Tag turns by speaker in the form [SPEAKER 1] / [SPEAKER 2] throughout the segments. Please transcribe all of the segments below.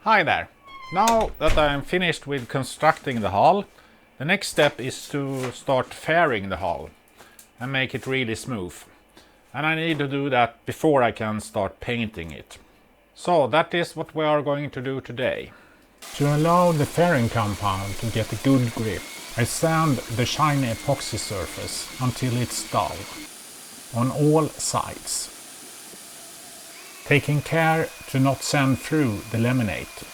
[SPEAKER 1] Hi there! Now that I am finished with constructing the hull, the next step is to start fairing the hull and make it really smooth. And I need to do that before I can start painting it. So that is what we are going to do today.
[SPEAKER 2] To allow the fairing compound to get a good grip, I sand the shiny epoxy surface until it's dull on all sides, taking care to not sand through the laminate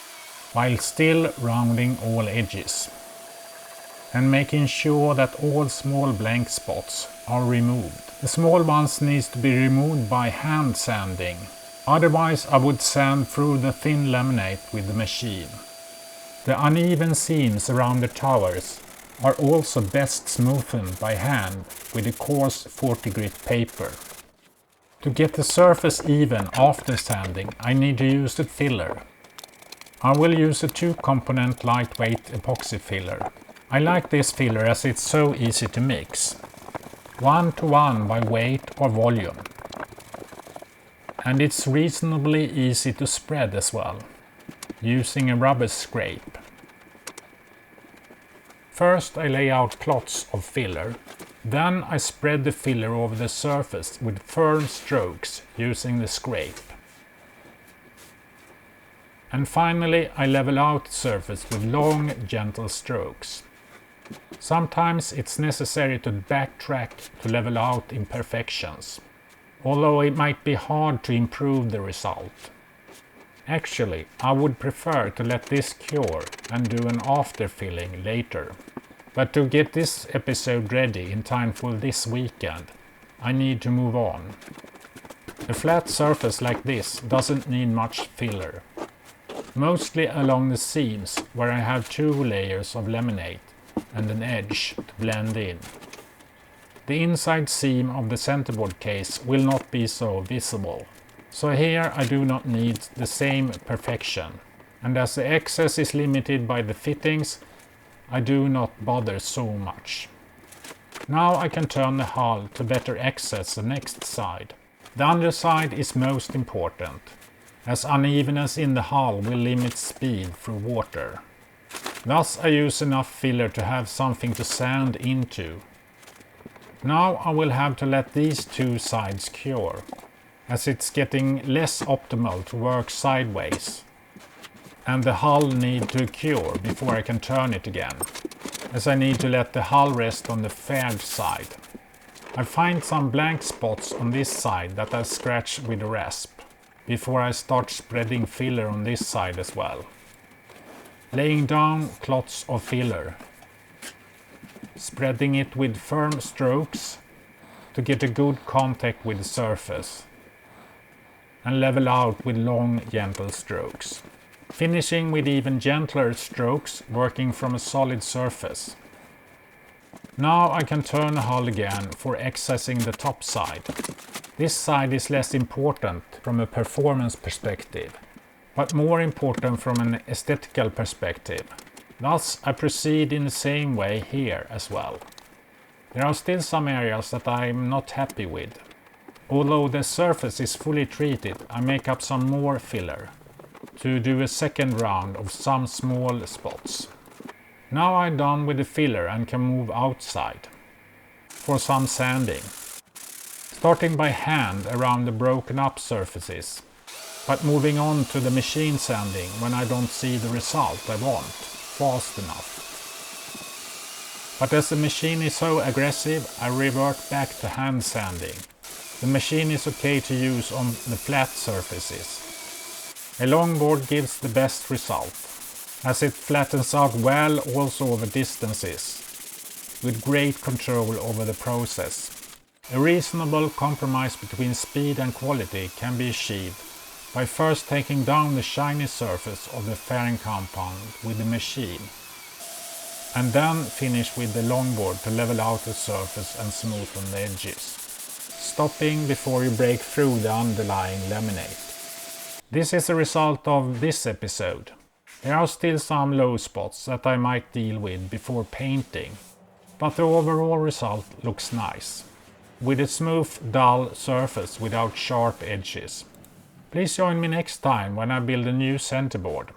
[SPEAKER 2] while still rounding all edges and making sure that all small blank spots are removed. The small ones need to be removed by hand sanding, otherwise I would sand through the thin laminate with the machine. The uneven seams around the towers are also best smoothened by hand with a coarse 40 grit paper. To get the surface even after sanding, I need to use a filler. I will use a 2-component lightweight epoxy filler. I like this filler as it's so easy to mix, 1-to-1 by weight or volume. And it's reasonably easy to spread as well, using a rubber scrape. First I lay out clots of filler, then I spread the filler over the surface with firm strokes using the scrape. And finally I level out the surface with long, gentle strokes. Sometimes it's necessary to backtrack to level out imperfections, although it might be hard to improve the result. Actually, I would prefer to let this cure and do an after filling later. But to get this episode ready in time for this weekend, I need to move on. A flat surface like this doesn't need much filler. Mostly along the seams where I have 2 layers of laminate and an edge to blend in. The inside seam of the centerboard case will not be so visible. So here I do not need the same perfection, and as the excess is limited by the fittings, I do not bother so much. Now I can turn the hull to better access the next side. The underside is most important, as unevenness in the hull will limit speed through water. Thus I use enough filler to have something to sand into. Now I will have to let these 2 sides cure, as it's getting less optimal to work sideways, and the hull need to cure before I can turn it again, as I need to let the hull rest on the faired side. I find some blank spots on this side that I scratch with a rasp, before I start spreading filler on this side as well. Laying down clots of filler, spreading it with firm strokes to get a good contact with the surface, and level out with long, gentle strokes. Finishing with even gentler strokes, working from a solid surface. Now I can turn the hull again for accessing the top side. This side is less important from a performance perspective, but more important from an aesthetical perspective. Thus I proceed in the same way here as well. There are still some areas that I'm not happy with. Although the surface is fully treated, I make up some more filler to do a second round of some small spots. Now I'm done with the filler and can move outside for some sanding, starting by hand around the broken up surfaces, but moving on to the machine sanding when I don't see the result I want fast enough. But as the machine is so aggressive, I revert back to hand sanding. The machine is okay to use on the flat surfaces. A longboard gives the best result, as it flattens out well also over distances, with great control over the process. A reasonable compromise between speed and quality can be achieved by first taking down the shiny surface of the fairing compound with the machine, and then finish with the longboard to level out the surface and smoothen the edges, stopping before you break through the underlying laminate. This is a result of this episode. There are still some low spots that I might deal with before painting, but the overall result looks nice, with a smooth, dull surface without sharp edges. Please join me next time when I build a new centerboard.